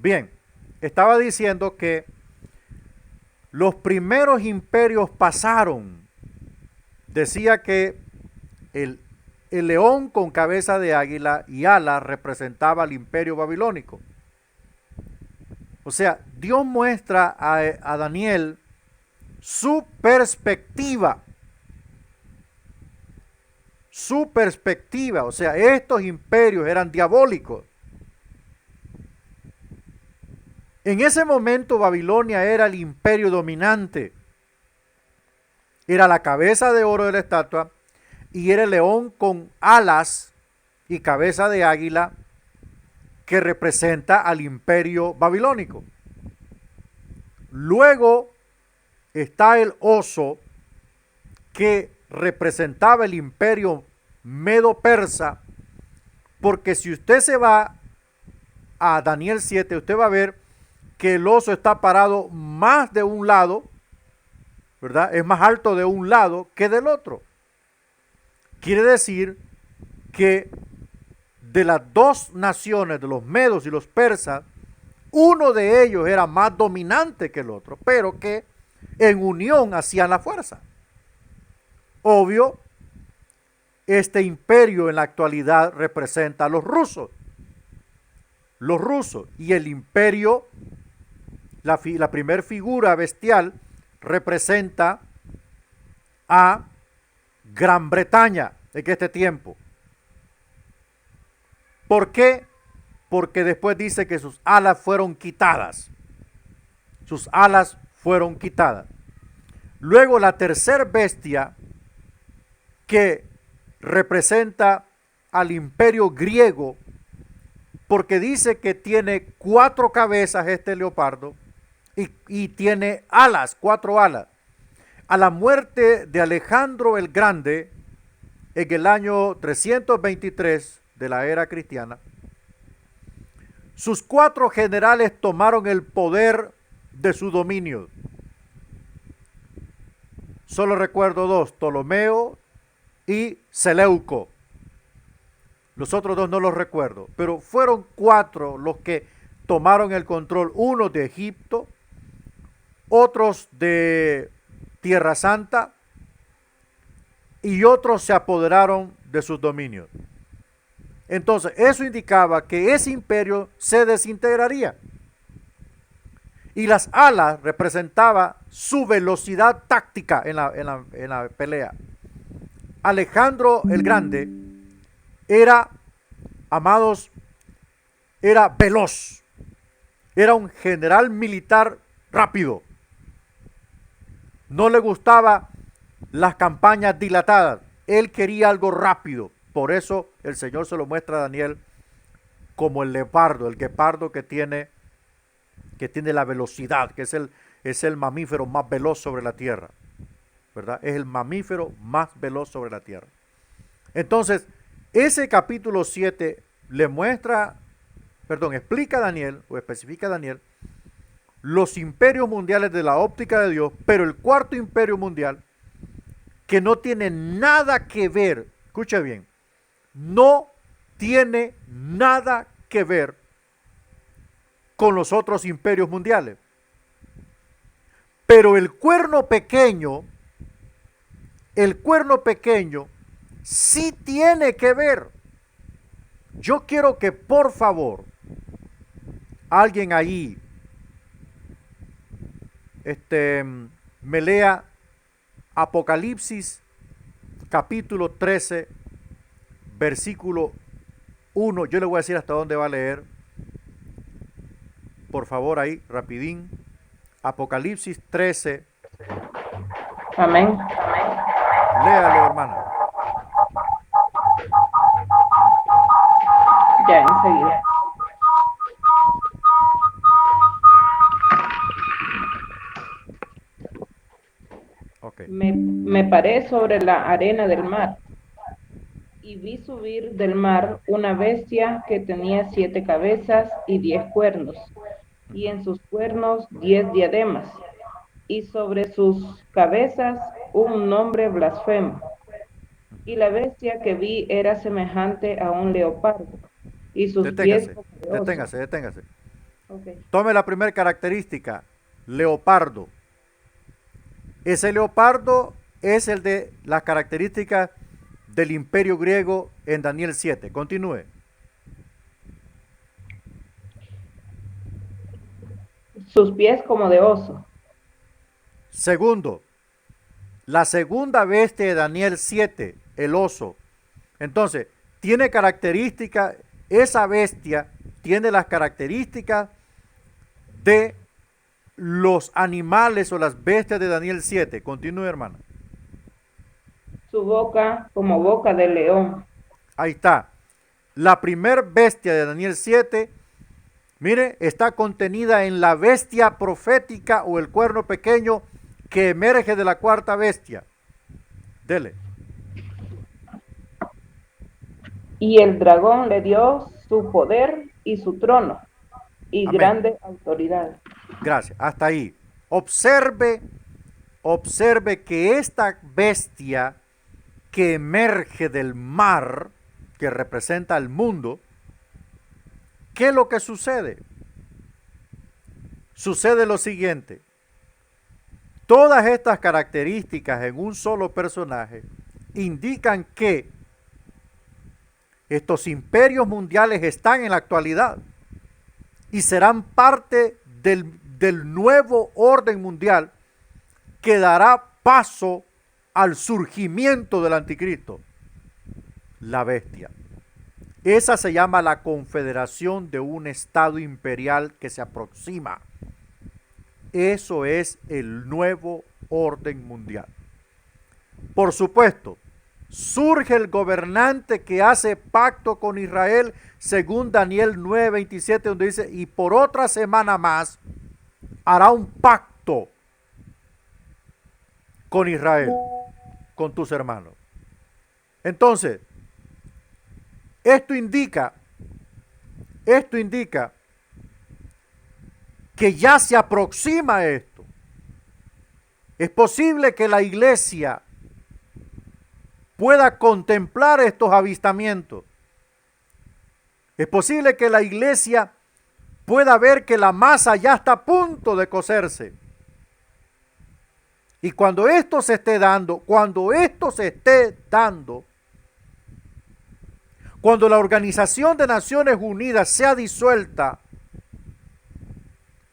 Bien, estaba diciendo que los primeros imperios pasaron. Decía que el, el león con cabeza de águila y alas representaba al imperio babilónico. O sea, Dios muestra a Daniel su perspectiva. Su perspectiva. O sea, estos imperios eran diabólicos. En ese momento Babilonia era el imperio dominante. Era la cabeza de oro de la estatua y era el león con alas y cabeza de águila que representa al imperio babilónico. Luego está el oso que representaba el imperio medo-persa, porque si usted se va a Daniel 7, usted va a ver que el oso está parado más de un lado, ¿verdad? Es más alto de un lado que del otro. Quiere decir que de las dos naciones, de los medos y los persas, uno de ellos era más dominante que el otro, pero que en unión hacían la fuerza. Obvio, este imperio en la actualidad representa a los rusos. Los rusos y el imperio, la primer figura bestial, representa a Gran Bretaña en este tiempo. ¿Por qué? Porque después dice que sus alas fueron quitadas. Sus alas fueron quitadas. Luego la tercer bestia que representa al imperio griego, porque dice que tiene 4 cabezas este leopardo y tiene alas, 4 alas. A la muerte de Alejandro el Grande en el año 323 de la era cristiana, sus 4 generales tomaron el poder de su dominio. Solo recuerdo 2, Ptolomeo y Seleuco. Los otros 2 no los recuerdo, pero fueron 4 los que tomaron el control, unos de Egipto, otros de Tierra Santa y otros se apoderaron de sus dominios. Entonces, eso indicaba que ese imperio se desintegraría. Y las alas representaba su velocidad táctica en la pelea. Alejandro el Grande era, amados, era veloz. Era un general militar rápido. No le gustaba las campañas dilatadas. Él quería algo rápido. Por eso el Señor se lo muestra a Daniel como el leopardo, el guepardo que tiene la velocidad, que es el mamífero más veloz sobre la tierra, ¿verdad? Es el mamífero más veloz sobre la tierra. Entonces, ese capítulo 7 le muestra, explica a Daniel, o especifica a Daniel, los imperios mundiales de la óptica de Dios, pero el cuarto imperio mundial, que no tiene nada que ver, escucha bien, no tiene nada que ver con los otros imperios mundiales. Pero el cuerno pequeño sí tiene que ver. Yo quiero que por favor alguien ahí me lea Apocalipsis capítulo 13 versículo 1. Yo le voy a decir hasta dónde va a leer. Por favor, ahí, rapidín. Apocalipsis 13. Amén. Léalo, hermana. Ya, enseguida. Okay. Me paré sobre la arena del mar y vi subir del mar una bestia que tenía 7 cabezas y 10 cuernos, y en sus cuernos 10 diademas, y sobre sus cabezas un nombre blasfemo. Y la bestia que vi era semejante a un leopardo, y sus pies Deténgase, como de oso. deténgase, deténgase. Ok. Tome la primera característica, leopardo. Ese leopardo es el de las características del imperio griego en Daniel 7. Continúe. Sus pies como de oso. Segundo, la segunda bestia de Daniel 7, el oso. Entonces, tiene características, esa bestia tiene las características de los animales o las bestias de Daniel 7. Continúe, hermano. Su boca como boca de león. Ahí está. La primer bestia de Daniel 7, mire, está contenida en la bestia profética o el cuerno pequeño que emerge de la cuarta bestia. Dele. Y el dragón le dio su poder y su trono y Amén. grande autoridad. Gracias. Hasta ahí. Observe, observe que esta bestia que emerge del mar, que representa el mundo, ¿qué es lo que sucede? Sucede lo siguiente. Todas estas características en un solo personaje indican que estos imperios mundiales están en la actualidad y serán parte del nuevo orden mundial que dará paso al surgimiento del anticristo, la bestia. Esa se llama la confederación de un estado imperial que se aproxima. Eso es el nuevo orden mundial. Por supuesto, surge el gobernante que hace pacto con Israel, según Daniel 9:27, donde dice, y por otra semana más hará un pacto con Israel, con tus hermanos. Entonces, esto indica que ya se aproxima esto. Es posible que la iglesia pueda contemplar estos avistamientos. Es posible que la iglesia pueda ver que la masa ya está a punto de cocerse. Y cuando esto se esté dando, cuando la Organización de Naciones Unidas sea disuelta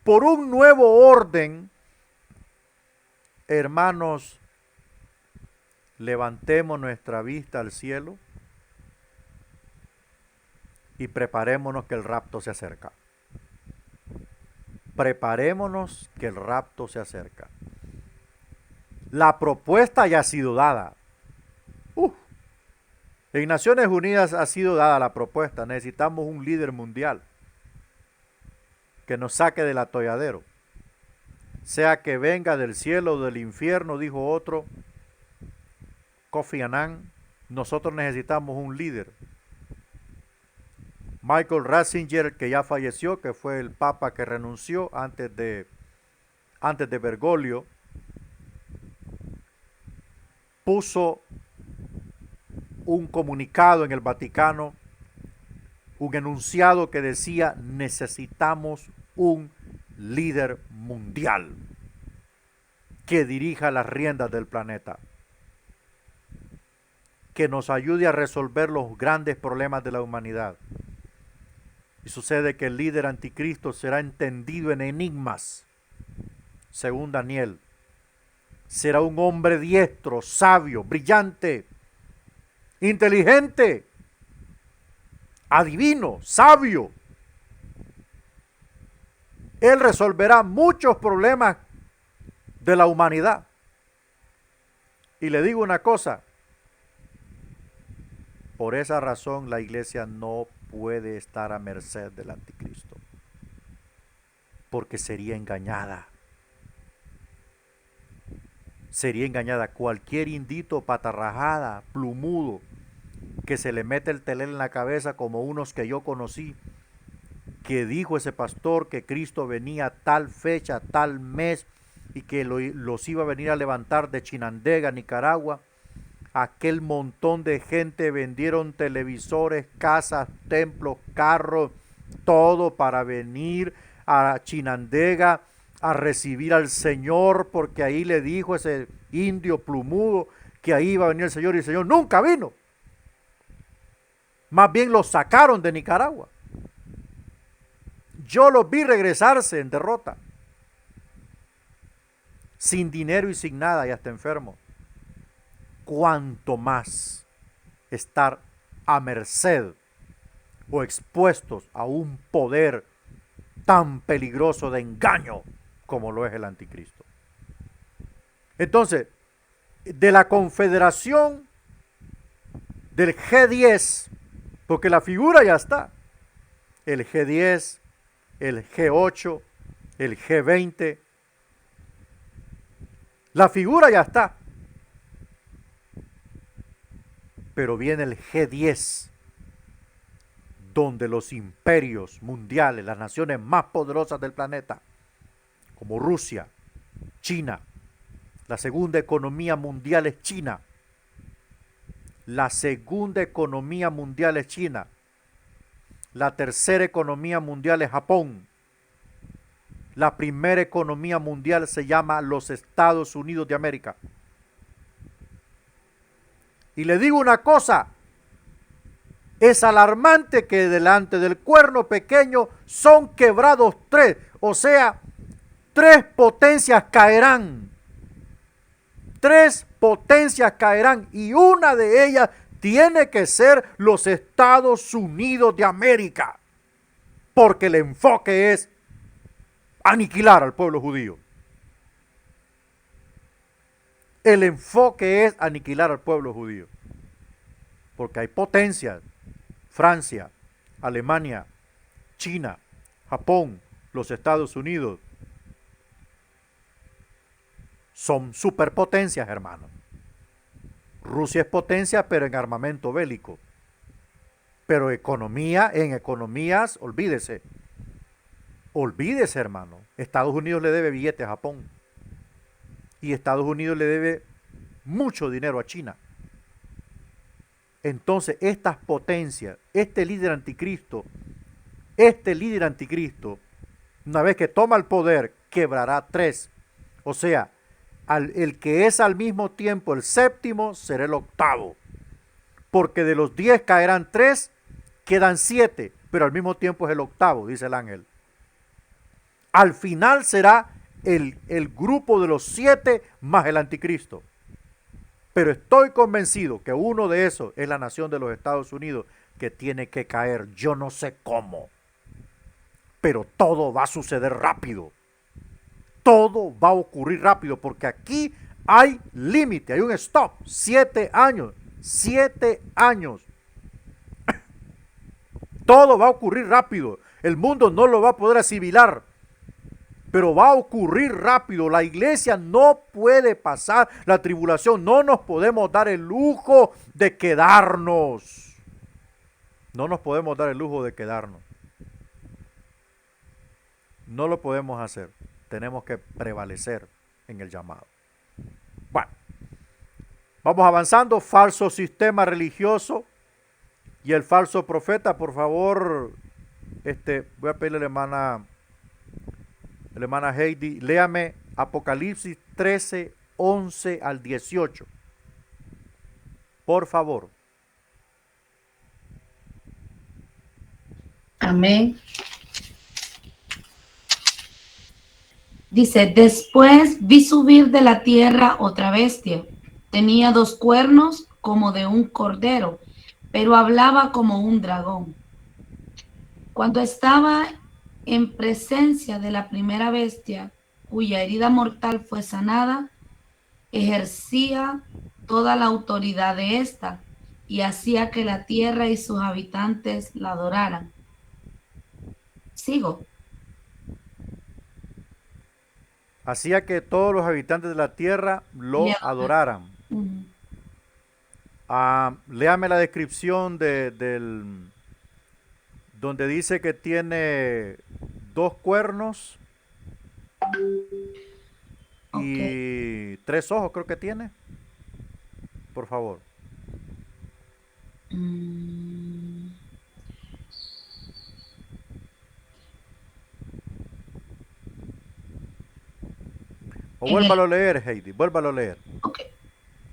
por un nuevo orden, hermanos, levantemos nuestra vista al cielo y preparémonos que el rapto se acerca. Preparémonos que el rapto se acerca. La propuesta ya ha sido dada. En Naciones Unidas ha sido dada la propuesta. Necesitamos un líder mundial que nos saque del atolladero. Sea que venga del cielo o del infierno, dijo otro, Kofi Annan, nosotros necesitamos un líder. Michael Ratzinger, que ya falleció, que fue el papa que renunció antes de Bergoglio, puso un comunicado en el Vaticano, un enunciado que decía, necesitamos un líder mundial que dirija las riendas del planeta, que nos ayude a resolver los grandes problemas de la humanidad. Y sucede que el líder anticristo será entendido en enigmas, según Daniel. Será un hombre diestro, sabio, brillante, inteligente, adivino, sabio. Él resolverá muchos problemas de la humanidad. Y le digo una cosa, por esa razón la iglesia no puede estar a merced del anticristo, porque sería engañada. Sería engañada. Cualquier indito, patarrajada, plumudo, que se le mete el telel en la cabeza, como unos que yo conocí, que dijo ese pastor que Cristo venía tal fecha, tal mes, y que los iba a venir a levantar de Chinandega, Nicaragua. Aquel montón de gente vendieron televisores, casas, templos, carros, todo para venir a Chinandega a recibir al Señor, porque ahí le dijo ese indio plumudo que ahí iba a venir el Señor, y el Señor nunca vino. Más bien lo sacaron de Nicaragua. Yo los vi regresarse en derrota, sin dinero y sin nada, y hasta enfermo. Cuanto más estar a merced o expuestos a un poder tan peligroso de engaño como lo es el anticristo. Entonces, de la confederación del G10, porque la figura ya está, el G10, el G8, el G20, la figura ya está, pero viene el G10, donde los imperios mundiales, las naciones más poderosas del planeta, como Rusia, China, la segunda economía mundial es China, la segunda economía mundial es China, la tercera economía mundial es Japón, la primera economía mundial se llama los Estados Unidos de América. Y le digo una cosa, es alarmante que delante del cuerno pequeño son quebrados tres, o sea, tres potencias caerán. Tres potencias caerán y una de ellas tiene que ser los Estados Unidos de América, porque el enfoque es aniquilar al pueblo judío. El enfoque es aniquilar al pueblo judío, porque hay potencias, Francia, Alemania, China, Japón, los Estados Unidos, son superpotencias, hermanos. Rusia es potencia, pero en armamento bélico. Pero economía, en economías, olvídese. Olvídese, hermano. Estados Unidos le debe billetes a Japón. Y Estados Unidos le debe mucho dinero a China. Entonces, estas potencias, este líder anticristo, una vez que toma el poder, quebrará tres. O sea, el que es al mismo tiempo el séptimo será el octavo. Porque de los 10 caerán 3, quedan 7, pero al mismo tiempo es el octavo, dice el ángel. Al final será el grupo de los 7 más el anticristo. Pero estoy convencido que uno de esos es la nación de los Estados Unidos, que tiene que caer. Yo no sé cómo, pero todo va a suceder rápido. Todo va a ocurrir rápido, porque aquí hay límite, hay un stop. 7 años. 7 años. Todo va a ocurrir rápido. El mundo no lo va a poder asimilar, pero va a ocurrir rápido. La iglesia no puede pasar la tribulación. No nos podemos dar el lujo de quedarnos. No nos podemos dar el lujo de quedarnos. No lo podemos hacer. Tenemos que prevalecer en el llamado. Bueno, vamos avanzando. Falso sistema religioso y el falso profeta. Por favor, voy a pedirle a la hermana Heidi, léame Apocalipsis 13, 11 al 18. Por favor. Amén. Dice, después vi subir de la tierra otra bestia. Tenía 2 cuernos como de un cordero, pero hablaba como un dragón. Cuando estaba en presencia de la primera bestia, cuya herida mortal fue sanada, ejercía toda la autoridad de ésta y hacía que la tierra y sus habitantes la adoraran. Sigo. Hacía que todos los habitantes de la tierra lo adoraran. Léame la descripción donde dice que tiene 2 cuernos y 3 ojos, creo que tiene. Por favor. O En el- vuélvalo a leer, Heidi, vuélvalo a leer. ok.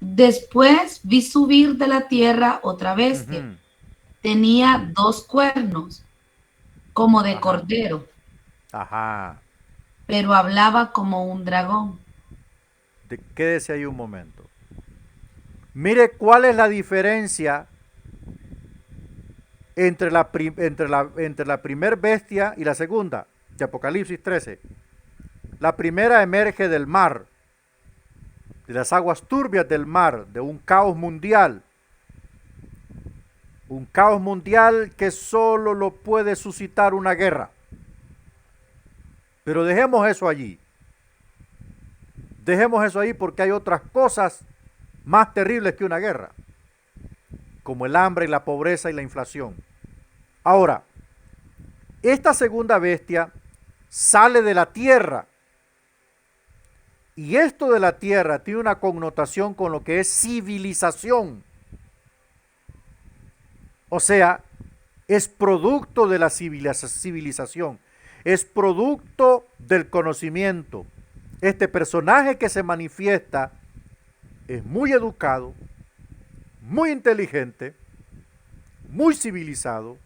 Después vi subir de la tierra otra bestia. Ujú. Tenía dos cuernos, como de Ajá, cordero, ajá. pero hablaba como un dragón. Quédese ahí un momento. Mire cuál es la diferencia entre la primer bestia y la segunda, de Apocalipsis 13. La primera emerge del mar, de las aguas turbias del mar, de un caos mundial que solo lo puede suscitar una guerra. Pero dejemos eso allí porque hay otras cosas más terribles que una guerra, como el hambre y la pobreza y la inflación. Ahora, esta segunda bestia sale de la tierra. Y esto de la tierra tiene una connotación con lo que es civilización. O sea, es producto de la civilización. Es producto del conocimiento. Este personaje que se manifiesta es muy educado, muy inteligente, muy civilizado,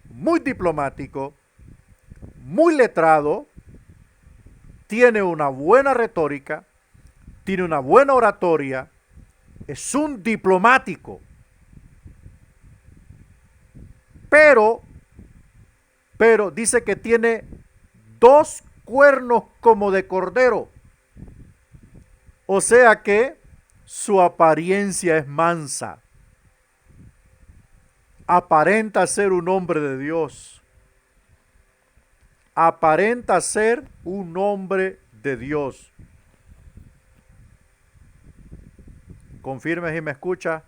muy diplomático, muy letrado, tiene una buena retórica, tiene una buena oratoria, es un diplomático. Pero dice que tiene dos cuernos como de cordero. O sea que su apariencia es mansa. Aparenta ser un hombre de Dios. Aparenta ser un hombre de Dios. Confirme si me escucha.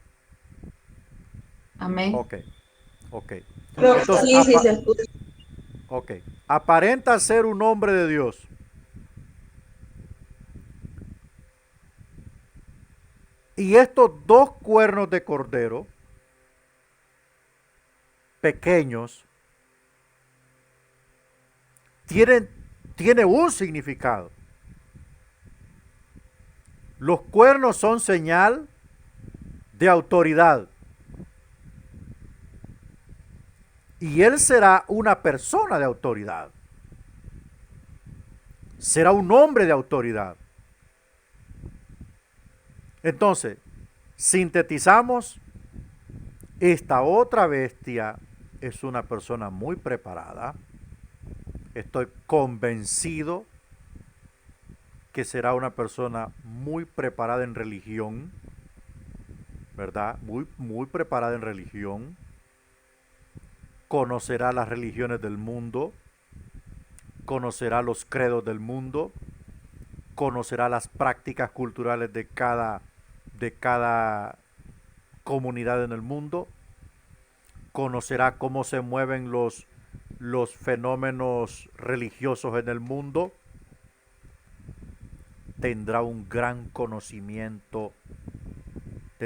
Amén. Ok, ok. Entonces, Sí, sí, se escucha. Ok. Aparenta ser un hombre de Dios. Y estos dos cuernos de cordero, pequeños, tienen un significado. Los cuernos son señal de autoridad. Y él será una persona de autoridad. Será un hombre de autoridad. Entonces, sintetizamos, esta otra bestia es una persona muy preparada. Estoy convencido que será una persona muy preparada en religión, ¿verdad? Muy preparada en religión. Conocerá las religiones del mundo, conocerá los credos del mundo, conocerá las prácticas culturales de cada comunidad en el mundo, conocerá cómo se mueven los fenómenos religiosos en el mundo, tendrá un gran conocimiento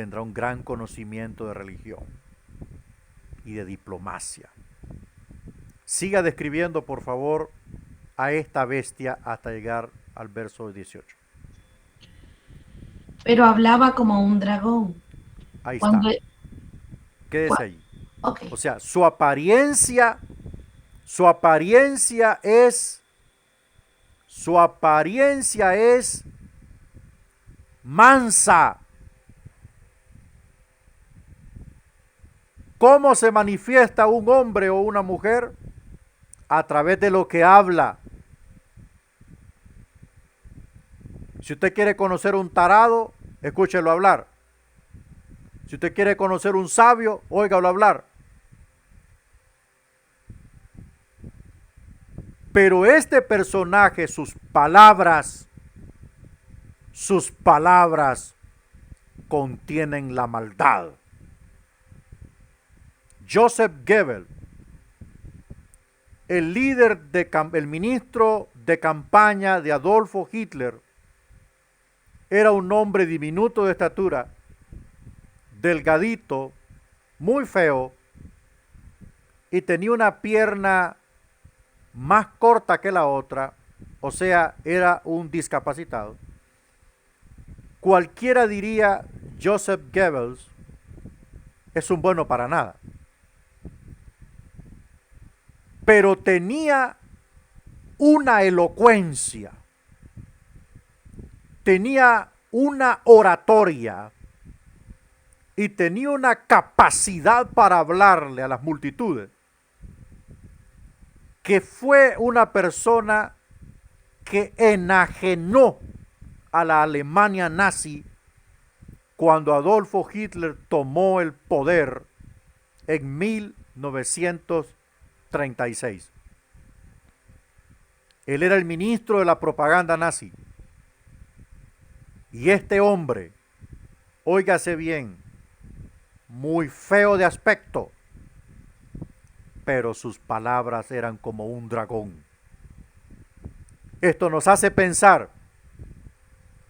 de religión y de diplomacia. Siga describiendo, por favor, a esta bestia hasta llegar al verso 18. Pero hablaba como un dragón. Ahí Cuando, está. Quédese ahí. ok. O sea, su apariencia es mansa. ¿Cómo se manifiesta un hombre o una mujer? A través de lo que habla. Si usted quiere conocer un tarado, escúchelo hablar. Si usted quiere conocer un sabio, óigalo hablar. Pero este personaje, sus palabras contienen la maldad. Joseph Goebbels, el ministro de campaña de Adolfo Hitler, era un hombre diminuto de estatura, delgadito, muy feo, y tenía una pierna más corta que la otra, o sea, era un discapacitado. cualquiera diría Joseph Goebbels es un bueno para nada. Pero tenía una elocuencia, tenía una oratoria y tenía una capacidad para hablarle a las multitudes, que fue una persona que enajenó a la Alemania nazi cuando Adolfo Hitler tomó el poder en 1936. Él era el ministro de la propaganda nazi. Y este hombre, óigase bien, muy feo de aspecto, pero sus palabras eran como un dragón. Esto nos hace pensar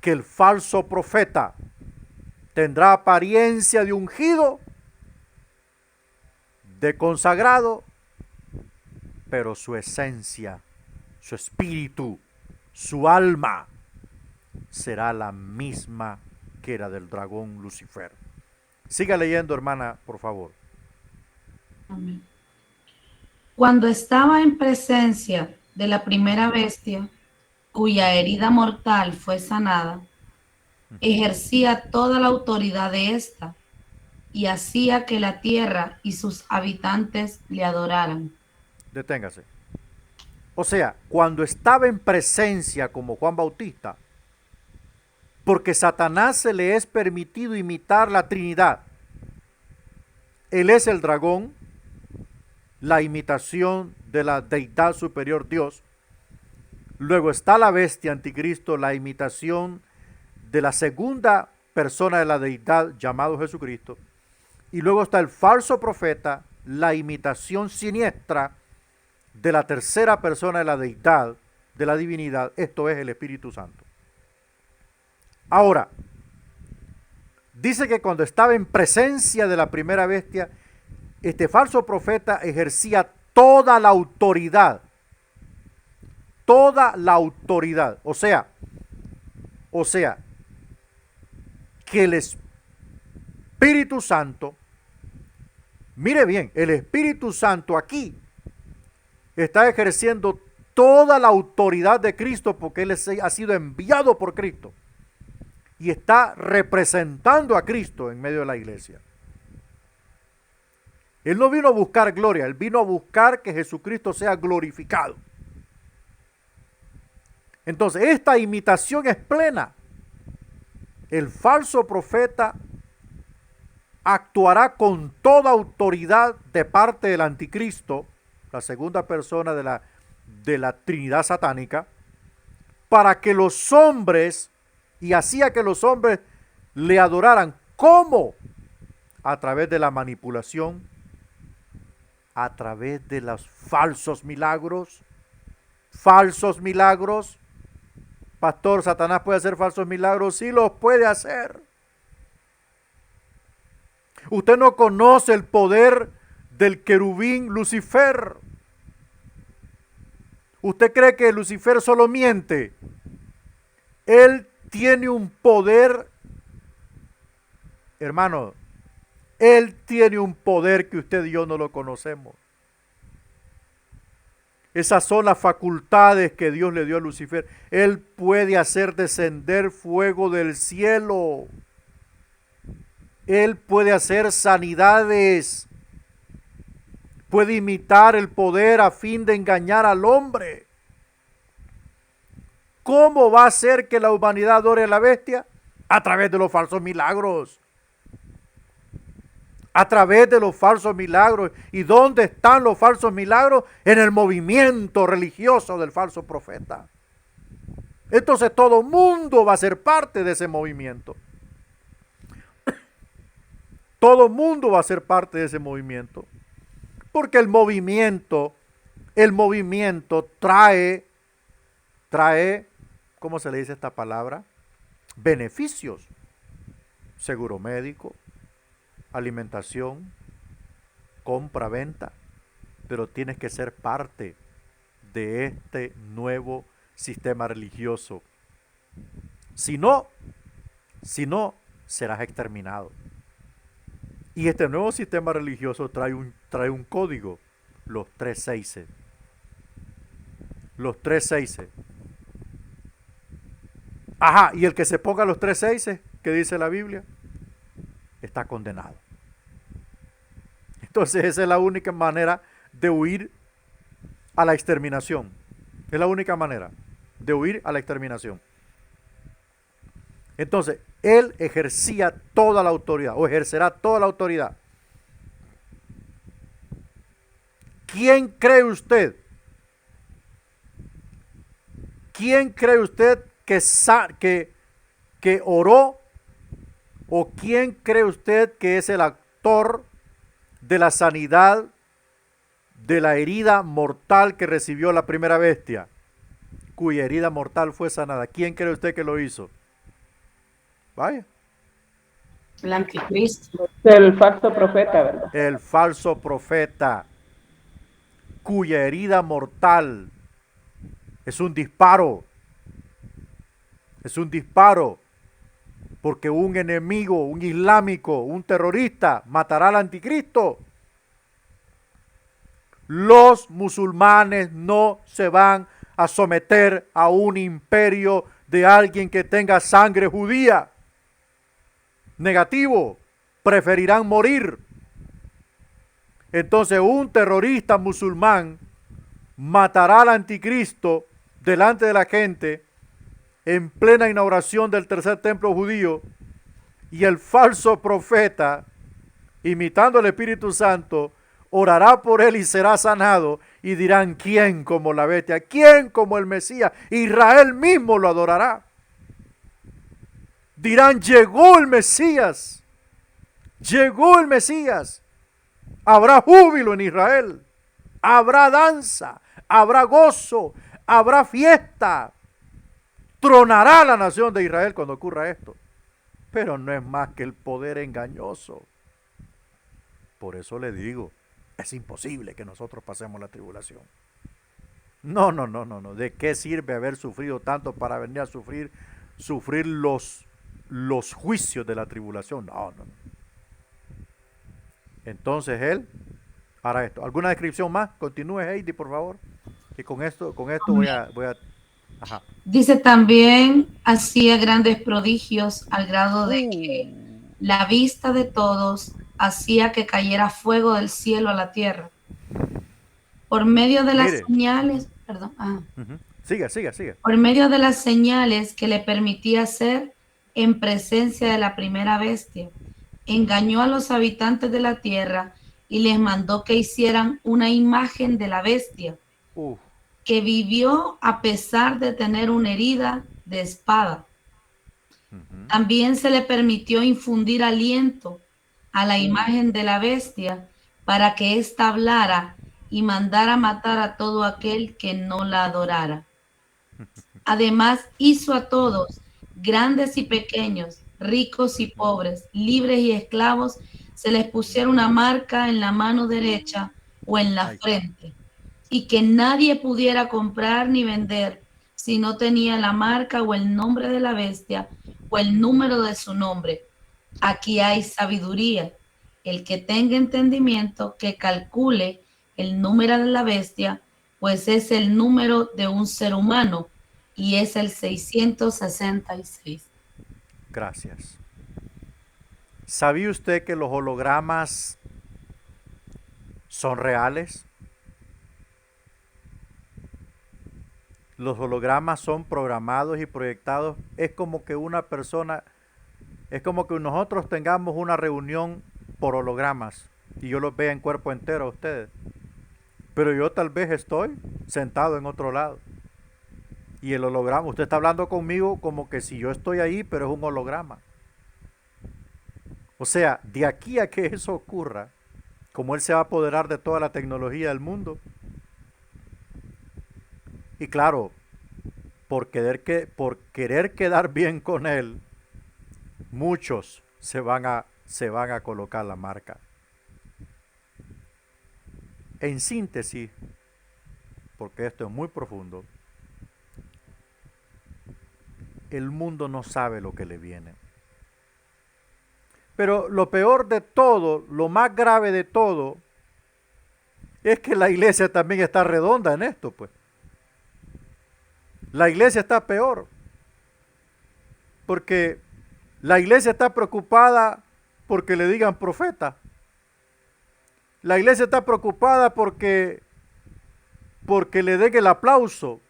que el falso profeta tendrá apariencia de ungido, de consagrado, pero su esencia, su espíritu, su alma será la misma que era del dragón Lucifer. Siga leyendo, hermana, por favor. Amén. Cuando estaba en presencia de la primera bestia, cuya herida mortal fue sanada, ejercía toda la autoridad de ésta y hacía que la tierra y sus habitantes le adoraran. Deténgase. O sea, cuando estaba en presencia como Juan Bautista, porque Satanás se le es permitido imitar la Trinidad. Él es el dragón, la imitación de la deidad superior Dios. Luego está la bestia anticristo, la imitación de la segunda persona de la deidad llamado Jesucristo. Y luego está el falso profeta, la imitación siniestra de la tercera persona de la deidad, de la divinidad, esto es el Espíritu Santo. Ahora, dice que cuando estaba en presencia de la primera bestia, este falso profeta ejercía toda la autoridad. Toda la autoridad. O sea, que el Espíritu Santo, mire bien, el Espíritu Santo aquí está ejerciendo toda la autoridad de Cristo porque Él ha sido enviado por Cristo. Y está representando a Cristo en medio de la iglesia. Él no vino a buscar gloria, Él vino a buscar que Jesucristo sea glorificado. Entonces, esta imitación es plena. El falso profeta actuará con toda autoridad de parte del anticristo, la segunda persona de la Trinidad satánica, para que los hombres, y hacía que los hombres le adoraran. ¿Cómo? A través de la manipulación, a través de los falsos milagros. Falsos milagros. Pastor, ¿Satanás puede hacer falsos milagros? Sí, los puede hacer. Usted no conoce el poder del querubín Lucifer. ¿Usted cree que Lucifer solo miente? Él tiene un poder, hermano, Él tiene un poder que usted y yo no lo conocemos. Esas son las facultades que Dios le dio a Lucifer. Él puede hacer descender fuego del cielo. Él puede hacer sanidades. Puede imitar el poder a fin de engañar al hombre. ¿Cómo va a hacer que la humanidad adore a la bestia? A través de los falsos milagros. A través de los falsos milagros. ¿Y dónde están los falsos milagros? En el movimiento religioso del falso profeta. Entonces todo el mundo va a ser parte de ese movimiento. Todo el mundo va a ser parte de ese movimiento. Porque el movimiento trae, ¿cómo se le dice esta palabra? Beneficios. Seguro médico, alimentación, compra, venta. Pero tienes que ser parte de este nuevo sistema religioso. Si no, Si no, serás exterminado. Y este nuevo sistema religioso trae un código, los 3 6. Los 3 6. Ajá, y el que se ponga los 3 6, que dice la Biblia, está condenado. Entonces esa es la única manera de huir a la exterminación. Es la única manera de huir a la exterminación. Entonces, él ejercía toda la autoridad, o ejercerá toda la autoridad. ¿Quién cree usted? ¿Quién cree usted que oró? ¿O quién cree usted que es el actor de la sanidad de la herida mortal que recibió la primera bestia, cuya herida mortal fue sanada? ¿Quién cree usted que lo hizo? Vaya. El anticristo. El falso profeta, ¿verdad? El falso profeta, cuya herida mortal es un disparo. Es un disparo. Porque un enemigo, un islámico, un terrorista matará al anticristo. Los musulmanes no se van a someter a un imperio de alguien que tenga sangre judía. Negativo, preferirán morir. Entonces un terrorista musulmán matará al anticristo delante de la gente en plena inauguración del tercer templo judío, y el falso profeta, imitando al Espíritu Santo, orará por él y será sanado, y dirán: ¿quién como la bestia? ¿Quién como el Mesías? Israel mismo lo adorará. Dirán: llegó el Mesías, llegó el Mesías. Habrá júbilo en Israel, habrá danza, habrá gozo, habrá fiesta. Tronará la nación de Israel cuando ocurra esto. Pero no es más que el poder engañoso. Por eso le digo, es imposible que nosotros pasemos la tribulación. No. ¿De qué sirve haber sufrido tanto para venir a sufrir los juicios de la tribulación? No. Entonces él hará esto. ¿Alguna descripción más? Continúe, Heidi, por favor. Que con esto voy a ajá. Dice también, hacía grandes prodigios al grado de que la vista de todos hacía que cayera fuego del cielo a la tierra. Por medio de las señales, Siga. Por medio de las señales que le permitía hacer en presencia de la primera bestia, engañó a los habitantes de la tierra y les mandó que hicieran una imagen de la bestia, que vivió a pesar de tener una herida de espada. También se le permitió infundir aliento a la imagen de la bestia para que ésta hablara y mandara matar a todo aquel que no la adorara. Además, hizo a todos, grandes y pequeños, ricos y pobres, libres y esclavos, se les pusiera una marca en la mano derecha o en la frente, y que nadie pudiera comprar ni vender si no tenía la marca o el nombre de la bestia o el número de su nombre. Aquí hay sabiduría. El que tenga entendimiento, que calcule el número de la bestia, pues es el número de un ser humano, y es el 666. Gracias. ¿Sabía usted que los hologramas son reales? Los hologramas son programados y proyectados. Es como que nosotros tengamos una reunión por hologramas y yo los vea en cuerpo entero a ustedes. Pero yo tal vez estoy sentado en otro lado. Y el holograma, usted está hablando conmigo como que si yo estoy ahí, pero es un holograma. O sea, de aquí a que eso ocurra, como él se va a apoderar de toda la tecnología del mundo, y claro, por querer quedar bien con él, muchos se van a colocar la marca. En síntesis, porque esto es muy profundo, el mundo no sabe lo que le viene. Pero lo peor de todo, lo más grave de todo, es que la iglesia también está redonda en esto, pues. La iglesia está peor, porque la iglesia está preocupada porque le digan profeta. La iglesia está preocupada porque le den el aplauso,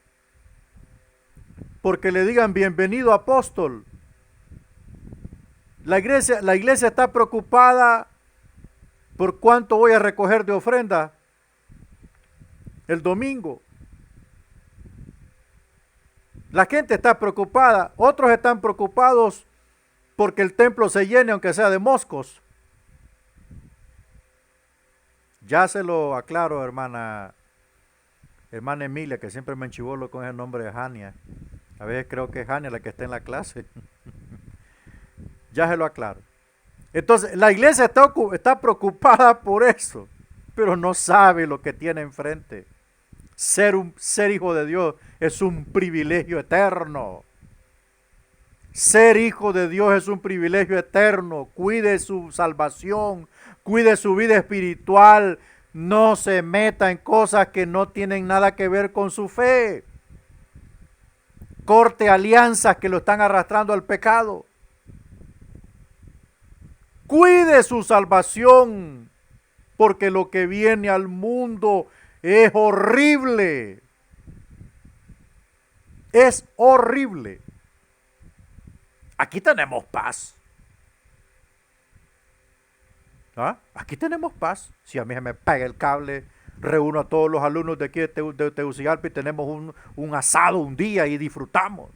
porque le digan bienvenido apóstol. La iglesia está preocupada por cuánto voy a recoger de ofrenda el domingo. La gente está preocupada, otros están preocupados porque el templo se llene aunque sea de moscos. Ya se lo aclaro, hermana Emilia, que siempre me enchivolo con el nombre de Jania. A veces creo que es Jania la que está en la clase. Ya se lo aclaro. Entonces, la iglesia está preocupada por eso, pero no sabe lo que tiene enfrente. Ser hijo de Dios es un privilegio eterno. Ser hijo de Dios es un privilegio eterno. Cuide su salvación, cuide su vida espiritual. No se meta en cosas que no tienen nada que ver con su fe. Corte alianzas que lo están arrastrando al pecado. Cuide su salvación, porque lo que viene al mundo es horrible. Es horrible. Aquí tenemos paz. ¿Ah? Aquí tenemos paz. Si a mí se me pega el cable, reúno a todos los alumnos de aquí de Tegucigalpa y tenemos un asado un día y disfrutamos.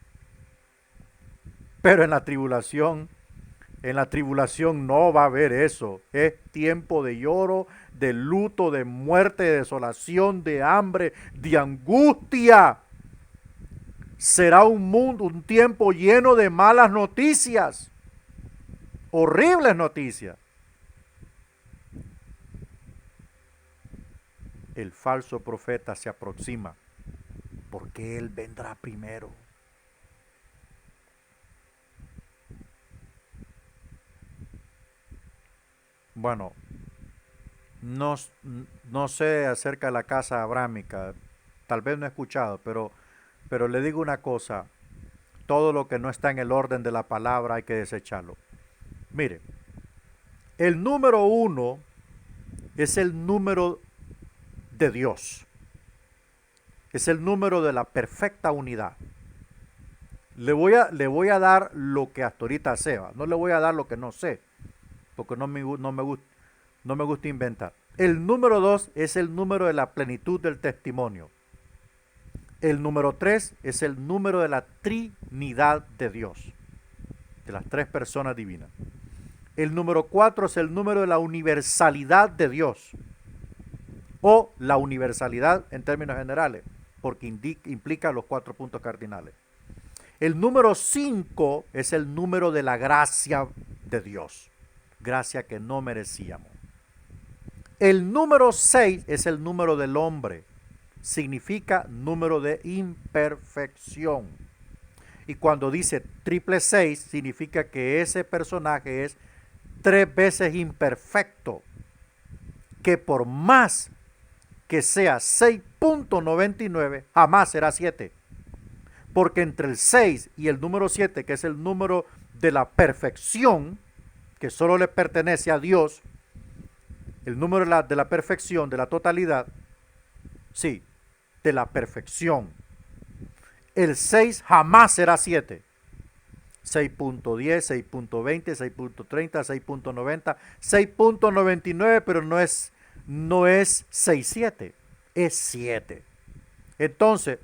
Pero en la tribulación no va a haber eso. Es tiempo de lloro, de luto, de muerte, de desolación, de hambre, de angustia. Será un tiempo lleno de malas noticias, horribles noticias. El falso profeta se aproxima, porque él vendrá primero. Bueno, no sé acerca de la casa abrámica, tal vez no he escuchado, pero le digo una cosa, todo lo que no está en el orden de la palabra hay que desecharlo. Mire, el número 1 es el número de Dios, es el número de la perfecta unidad. Le voy a dar lo que hasta ahorita sé, no le voy a dar lo que no sé, porque no me gusta inventar. El número 2 es el número de la plenitud del testimonio. El número 3 es el número de la Trinidad de Dios, de las tres personas divinas. El número 4 es el número de la universalidad de Dios, o la universalidad en términos generales, porque implica los 4 puntos cardinales. El número 5 es el número de la gracia de Dios, gracia que no merecíamos. El número 6 es el número del hombre, significa número de imperfección. Y cuando dice 666, significa que ese personaje es 3 veces imperfecto, que por más que sea 6.99, jamás será 7. Porque entre el 6 y el número 7, que es el número de la perfección, que solo le pertenece a Dios, el número de la perfección, de la totalidad, sí, de la perfección. El 6 jamás será 7. 6.10, 6.20, 6.30, 6.90, 6.99, pero no es 6.7, es 7. Entonces,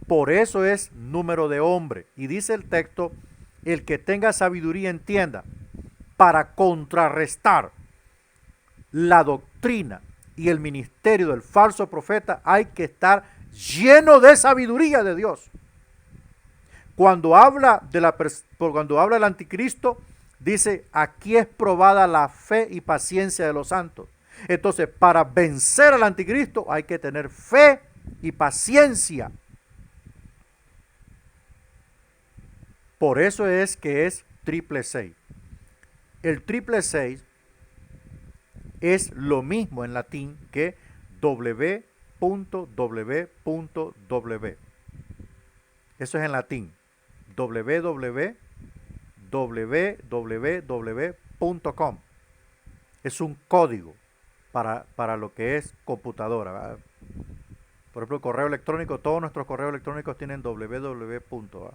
por eso es número de hombre. Y dice el texto, el que tenga sabiduría entienda, para contrarrestar la doctrina y el ministerio del falso profeta hay que estar lleno de sabiduría de Dios. Cuando habla del anticristo, dice, aquí es probada la fe y paciencia de los santos. Entonces, para vencer al anticristo hay que tener fe y paciencia. Por eso es que es 666. el 666 es lo mismo en latín que www. Eso es en latín. www.com. Es un código para lo que es computadora, ¿verdad? Por ejemplo, el correo electrónico, todos nuestros correos electrónicos tienen www.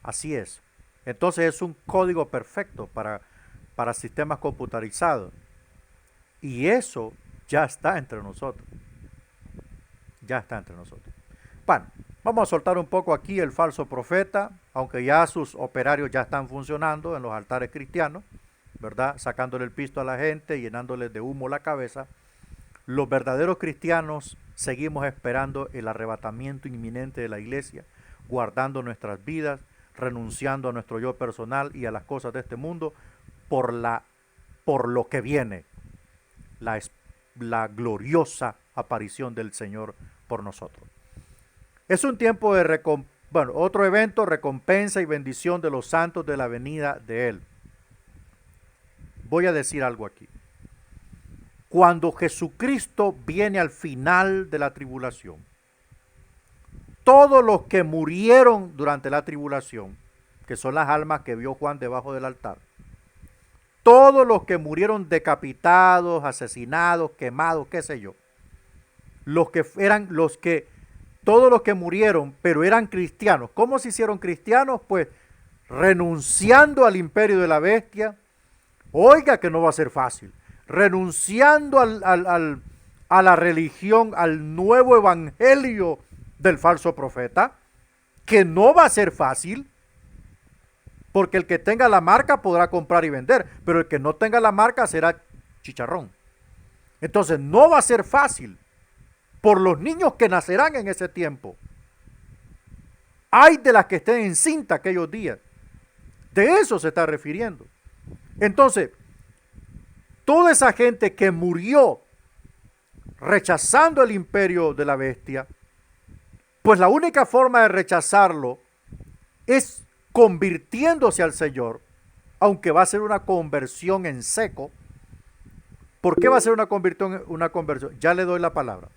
Así es. Entonces es un código perfecto para sistemas computarizados. Y eso ya está entre nosotros. Ya está entre nosotros. Bueno, vamos a soltar un poco aquí el falso profeta, aunque ya sus operarios ya están funcionando en los altares cristianos, ¿verdad? Sacándole el pisto a la gente, llenándole de humo la cabeza. Los verdaderos cristianos seguimos esperando el arrebatamiento inminente de la iglesia, guardando nuestras vidas, renunciando a nuestro yo personal y a las cosas de este mundo por lo que viene, la gloriosa aparición del Señor por nosotros. Es un tiempo de otro evento, recompensa y bendición de los santos de la venida de Él. Voy a decir algo aquí. Cuando Jesucristo viene al final de la tribulación, todos los que murieron durante la tribulación, que son las almas que vio Juan debajo del altar, todos los que murieron decapitados, asesinados, quemados, qué sé yo, todos los que murieron, pero eran cristianos. ¿Cómo se hicieron cristianos? Pues renunciando al imperio de la bestia. Oiga que no va a ser fácil. Renunciando a la religión, al nuevo evangelio del falso profeta, que no va a ser fácil, porque el que tenga la marca podrá comprar y vender, pero el que no tenga la marca será chicharrón. Entonces no va a ser fácil por los niños que nacerán en ese tiempo. Hay de las que estén encinta aquellos días. De eso se está refiriendo. Entonces, toda esa gente que murió rechazando el imperio de la bestia, pues la única forma de rechazarlo es convirtiéndose al Señor, aunque va a ser una conversión en seco. ¿Por qué va a ser una conversión? Ya le doy la palabra.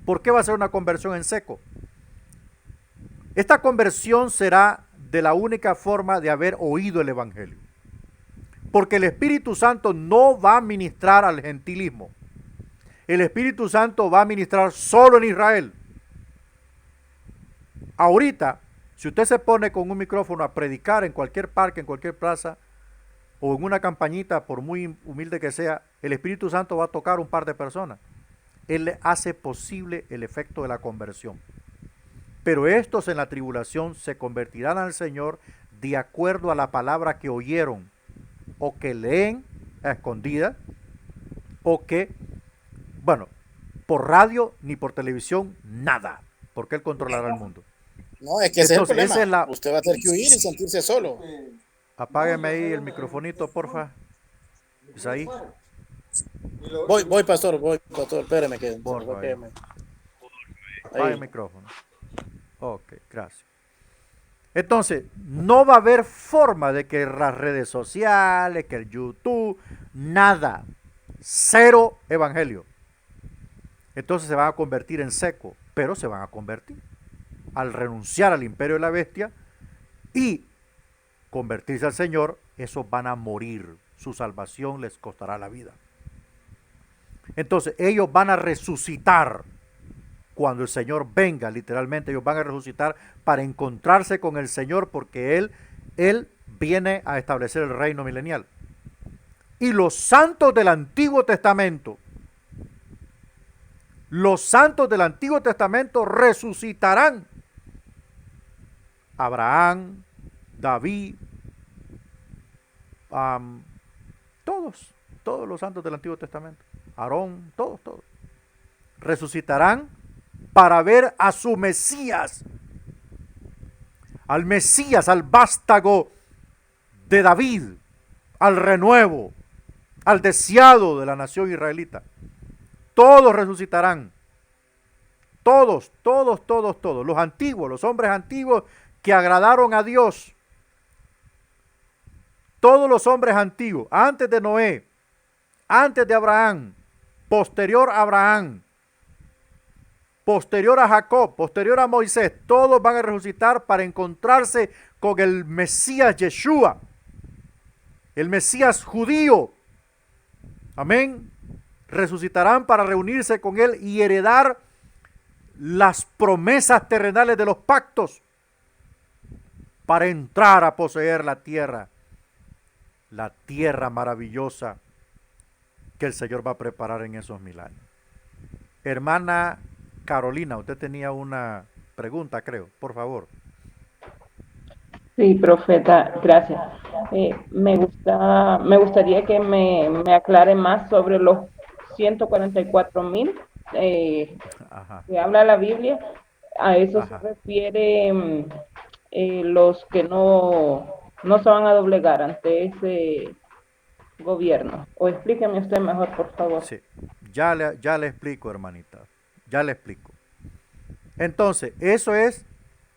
¿Por qué va a ser una conversión en seco? Esta conversión será de la única forma de haber oído el evangelio. Porque el Espíritu Santo no va a ministrar al gentilismo. El Espíritu Santo va a ministrar solo en Israel. Ahorita, si usted se pone con un micrófono a predicar en cualquier parque, en cualquier plaza, o en una campañita, por muy humilde que sea, el Espíritu Santo va a tocar un par de personas. Él le hace posible el efecto de la conversión. Pero estos en la tribulación se convertirán al Señor de acuerdo a la palabra que oyeron, o que leen a escondidas, o que, por radio ni por televisión, nada, porque Él controlará el mundo. No, es que ese es el problema. Usted va a tener que huir y sentirse solo. Apágueme ahí el microfonito, porfa. ¿Es ahí? Voy, pastor, espéreme que... Apague el micrófono. Ok, gracias. Entonces, no va a haber forma de que las redes sociales, que el YouTube, nada. Cero evangelio. Entonces se van a convertir en seco, pero se van a convertir. Al renunciar al imperio de la bestia y convertirse al Señor, esos van a morir. Su salvación les costará la vida. Entonces, ellos van a resucitar cuando el Señor venga, literalmente ellos van a resucitar para encontrarse con el Señor, porque Él viene a establecer el reino milenial. Y los santos del Antiguo Testamento, resucitarán. Abraham, David, todos los santos del Antiguo Testamento, Aarón, todos, resucitarán para ver a su Mesías, al vástago de David, al renuevo, al deseado de la nación israelita. Todos resucitarán. Todos. Los antiguos, los hombres antiguos que agradaron a Dios. todos los hombres antiguos, antes de Noé, antes de Abraham, posterior a Abraham, posterior a Jacob, posterior a Moisés, todos van a resucitar para encontrarse con el Mesías Yeshua, el Mesías judío. Amén. Resucitarán para reunirse con él y heredar las promesas terrenales de los pactos para entrar a poseer la tierra maravillosa que el Señor va a preparar en esos 1000 años. Hermana Carolina, usted tenía una pregunta, creo, por favor. Sí, profeta, gracias. Me gustaría que me aclare más sobre los 144,000 que habla la Biblia. A eso se refiere los que no se van a doblegar ante ese gobierno. O explíqueme usted mejor, por favor. Sí, ya le explico, hermanita. Ya le explico. Entonces, eso es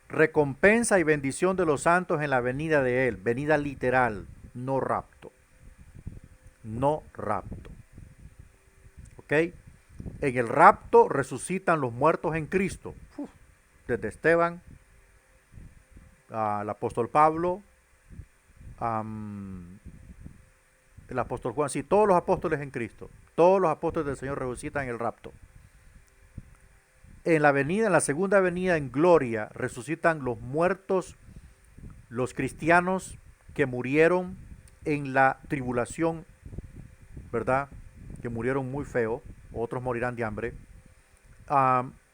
recompensa y bendición de los santos en la venida de Él. Venida literal, no rapto. No rapto. ¿Ok? En el rapto resucitan los muertos en Cristo. Desde Esteban, al apóstol Pablo, el apóstol Juan, sí, todos los apóstoles en Cristo. Todos los apóstoles del Señor resucitan en el rapto. En la segunda venida en gloria, resucitan los muertos, los cristianos que murieron en la tribulación, ¿verdad? Que murieron muy feo, otros morirán de hambre.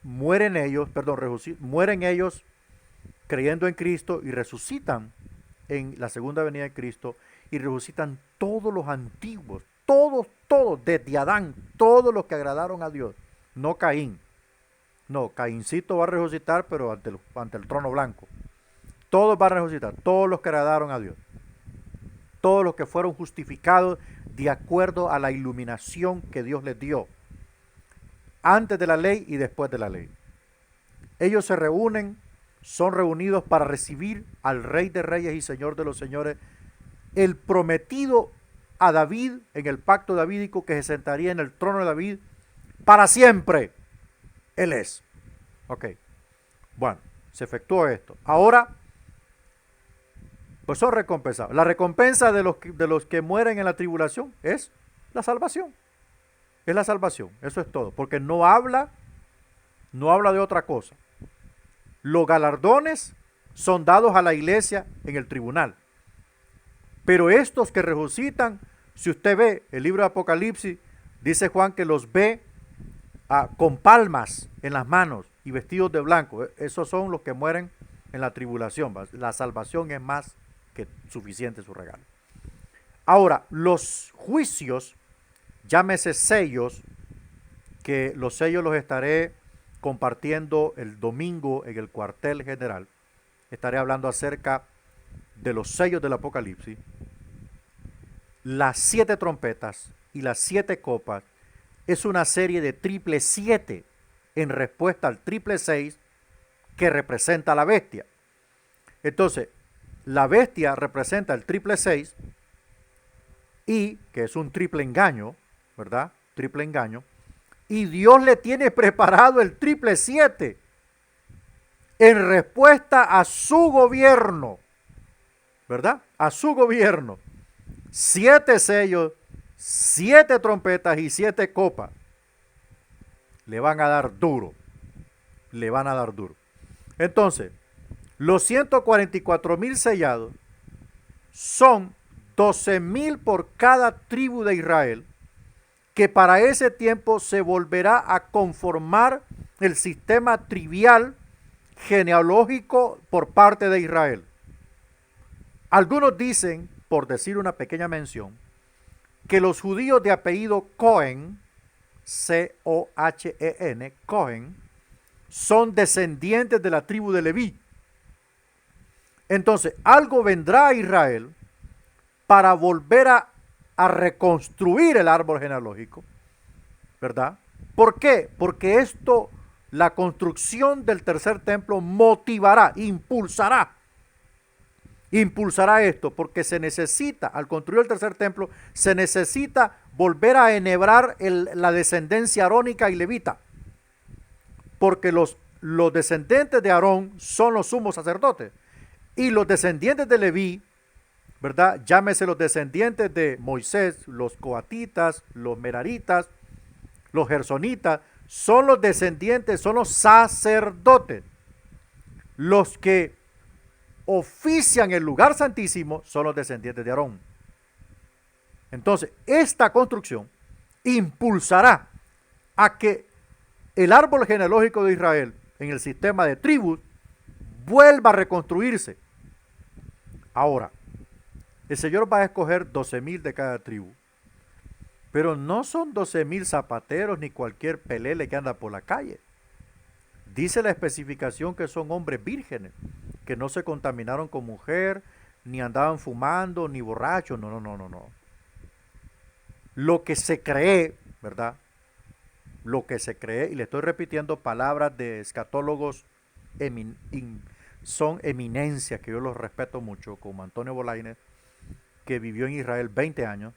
Mueren ellos creyendo en Cristo y resucitan en la segunda venida de Cristo y resucitan todos los antiguos, todos, desde Adán, todos los que agradaron a Dios, no Caín. No, Caíncito va a resucitar, pero ante el trono blanco. Todos van a resucitar, todos los que agradaron a Dios. Todos los que fueron justificados de acuerdo a la iluminación que Dios les dio. Antes de la ley y después de la ley. Ellos se reúnen, son reunidos para recibir al Rey de Reyes y Señor de los Señores, el prometido a David en el pacto davídico que se sentaría en el trono de David para siempre. Él es. Ok. Bueno, se efectuó esto. Ahora, pues son recompensados. La recompensa de los que mueren en la tribulación es la salvación. Es la salvación. Eso es todo. Porque no habla de otra cosa. Los galardones son dados a la iglesia en el tribunal. Pero estos que resucitan, si usted ve el libro de Apocalipsis, dice Juan que los ve con palmas en las manos y vestidos de blanco. Esos son los que mueren en la tribulación. La salvación es más que suficiente su regalo. Ahora, los juicios, llámese sellos, que los sellos los estaré compartiendo el domingo en el cuartel general. Estaré hablando acerca de los sellos del Apocalipsis, las 7 trompetas y las 7 copas. Es una serie de 777 en respuesta al 666 que representa a la bestia. Entonces, la bestia representa el 666 y que es un triple engaño, ¿verdad? Triple engaño. Y Dios le tiene preparado el 777 en respuesta a su gobierno, ¿verdad? A su gobierno. 7 sellos, 7 trompetas y 7 copas. Le van a dar duro. Le van a dar duro. Entonces, los 144,000 sellados son 12,000 por cada tribu de Israel, que para ese tiempo se volverá a conformar el sistema trivial genealógico por parte de Israel. Algunos dicen, por decir una pequeña mención, que los judíos de apellido Cohen, C-O-H-E-N, Cohen, son descendientes de la tribu de Leví. Entonces, algo vendrá a Israel para volver a reconstruir el árbol genealógico, ¿verdad? ¿Por qué? Porque esto, la construcción del tercer templo motivará, impulsará impulsará esto, porque se necesita, al construir el tercer templo, se necesita volver a enhebrar la descendencia arónica y levita, porque los descendientes de Aarón son los sumos sacerdotes, y los descendientes de Leví, ¿verdad? Llámese los descendientes de Moisés, los coatitas, los meraritas, los gersonitas, son los descendientes, son los sacerdotes. Los que ofician el lugar santísimo son los descendientes de Aarón. Entonces, esta construcción impulsará a que el árbol genealógico de Israel en el sistema de tribus vuelva a reconstruirse. Ahora, el Señor va a escoger 12,000 de cada tribu, pero no son 12,000 zapateros ni cualquier pelele que anda por la calle. Dice la especificación que son hombres vírgenes, que no se contaminaron con mujer, ni andaban fumando, ni borrachos, no. Lo que se cree, ¿verdad? Lo que se cree, y le estoy repitiendo palabras de escatólogos, son eminencias, que yo los respeto mucho, como Antonio Bolañez, que vivió en Israel 20 años.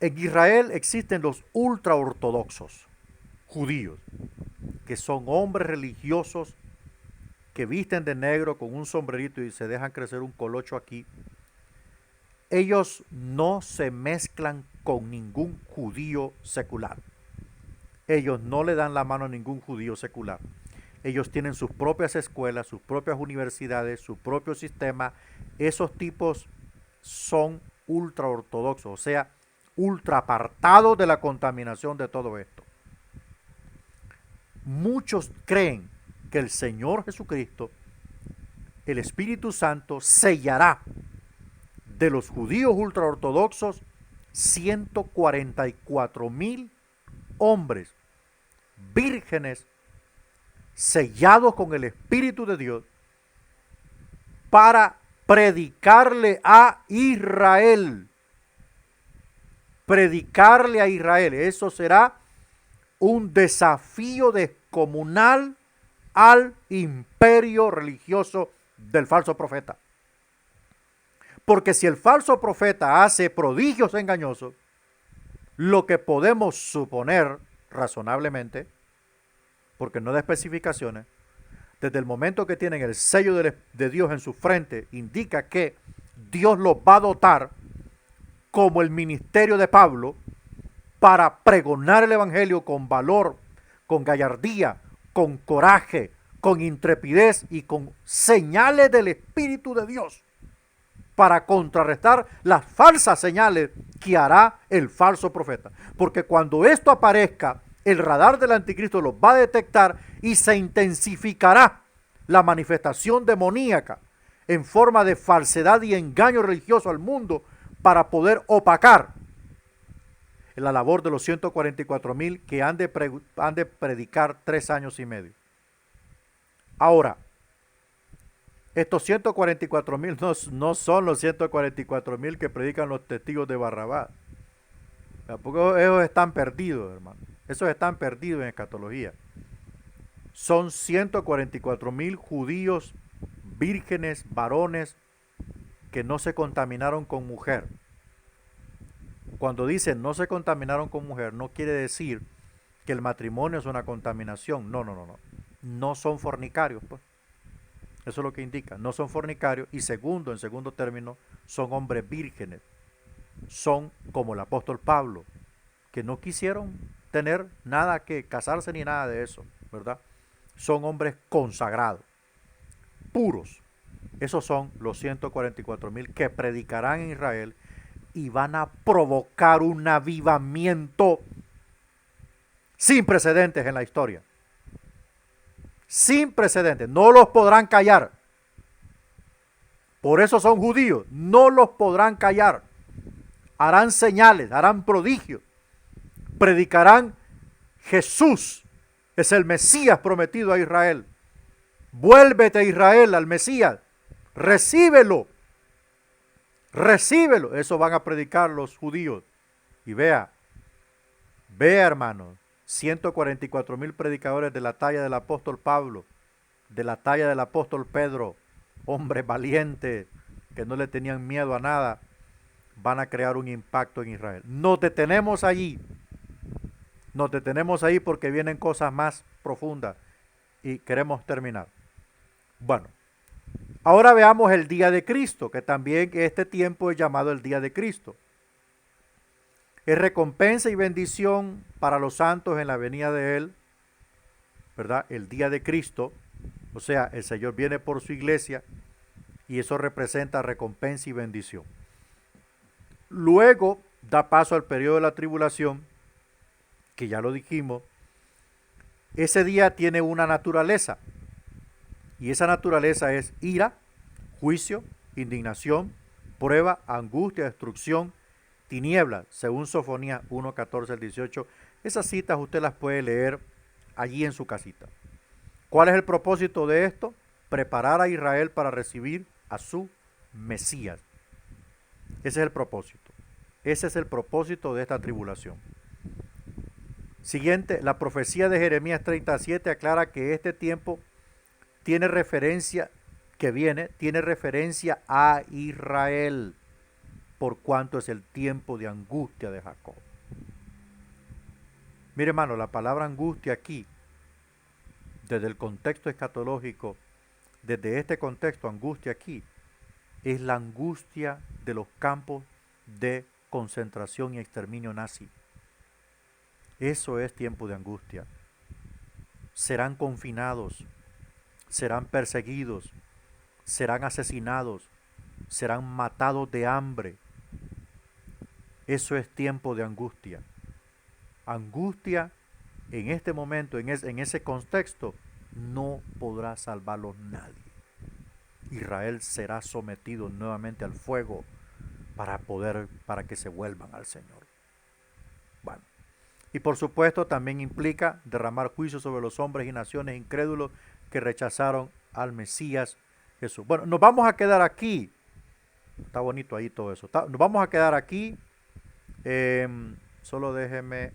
En Israel existen los ultraortodoxos judíos, que son hombres religiosos que visten de negro con un sombrerito y se dejan crecer un colocho aquí. Ellos no se mezclan con ningún judío secular. Ellos no le dan la mano a ningún judío secular. Ellos tienen sus propias escuelas, sus propias universidades, su propio sistema. Esos tipos son ultraortodoxos, o sea, ultra apartados de la contaminación de todo esto. Muchos creen que el Señor Jesucristo, el Espíritu Santo, sellará de los judíos ultraortodoxos 144,000 hombres vírgenes sellados con el Espíritu de Dios para predicarle a Israel. Predicarle a Israel. Eso será un desafío descomunal al imperio religioso del falso profeta. Porque si el falso profeta hace prodigios engañosos, lo que podemos suponer razonablemente, porque no da especificaciones, desde el momento que tienen el sello de Dios en su frente, indica que Dios los va a dotar, como el ministerio de Pablo, para pregonar el evangelio con valor, con gallardía, con coraje, con intrepidez y con señales del Espíritu de Dios, para contrarrestar las falsas señales que hará el falso profeta. Porque cuando esto aparezca, el radar del anticristo los va a detectar y se intensificará la manifestación demoníaca en forma de falsedad y engaño religioso al mundo para poder opacar la labor de los 144,000 que han de predicar 3 años y medio. Ahora, estos 144,000 no son los 144,000 que predican los testigos de Barrabás. Tampoco ellos están perdidos, hermano. Esos están perdidos en escatología. Son 144,000 judíos vírgenes, varones, que no se contaminaron con mujer. Cuando dicen no se contaminaron con mujer, no quiere decir que el matrimonio es una contaminación. No. No son fornicarios, pues. Eso es lo que indica. No son fornicarios. Y segundo, en segundo término, son hombres vírgenes. Son como el apóstol Pablo, que no quisieron tener nada que casarse ni nada de eso, ¿verdad? Son hombres consagrados, puros. Esos son los 144,000 que predicarán en Israel y van a provocar un avivamiento sin precedentes en la historia. Sin precedentes. No los podrán callar. Por eso son judíos. No los podrán callar. Harán señales, harán prodigios. Predicarán: Jesús es el Mesías prometido a Israel. Vuélvete, Israel, al Mesías. Recíbelo. Recíbelo. Eso van a predicar los judíos. Y vea, hermanos, 144,000 predicadores de la talla del apóstol Pablo, de la talla del apóstol Pedro, hombres valientes que no le tenían miedo a nada, van a crear un impacto en Israel. Nos detenemos allí porque vienen cosas más profundas y queremos terminar. Bueno, ahora veamos el día de Cristo, que también este tiempo es llamado el día de Cristo. Es recompensa y bendición para los santos en la venida de Él, ¿verdad? El día de Cristo, o sea, el Señor viene por su iglesia y eso representa recompensa y bendición. Luego da paso al periodo de la tribulación, que ya lo dijimos. Ese día tiene una naturaleza y esa naturaleza es ira, juicio, indignación, prueba, angustia, destrucción, tinieblas, según Sofonías 1, 14 al 18. Esas citas usted las puede leer allí en su casita. ¿Cuál es el propósito de esto? Preparar a Israel para recibir a su Mesías. Ese es el propósito. Ese es el propósito de esta tribulación. Siguiente, la profecía de Jeremías 37 aclara que este tiempo tiene referencia a Israel, por cuanto es el tiempo de angustia de Jacob. Mire, hermano, la palabra angustia aquí, desde el contexto escatológico, desde este contexto, angustia aquí, es la angustia de los campos de concentración y exterminio nazi. Eso es tiempo de angustia. Serán confinados, serán perseguidos, serán asesinados, serán matados de hambre. Eso es tiempo de angustia. Angustia en este momento, en ese contexto, no podrá salvarlos nadie. Israel será sometido nuevamente al fuego para que se vuelvan al Señor. Bueno, y por supuesto también implica derramar juicio sobre los hombres y naciones incrédulos que rechazaron al Mesías Jesús. Bueno, nos vamos a quedar aquí. Está bonito ahí todo eso. Nos vamos a quedar aquí. Solo déjeme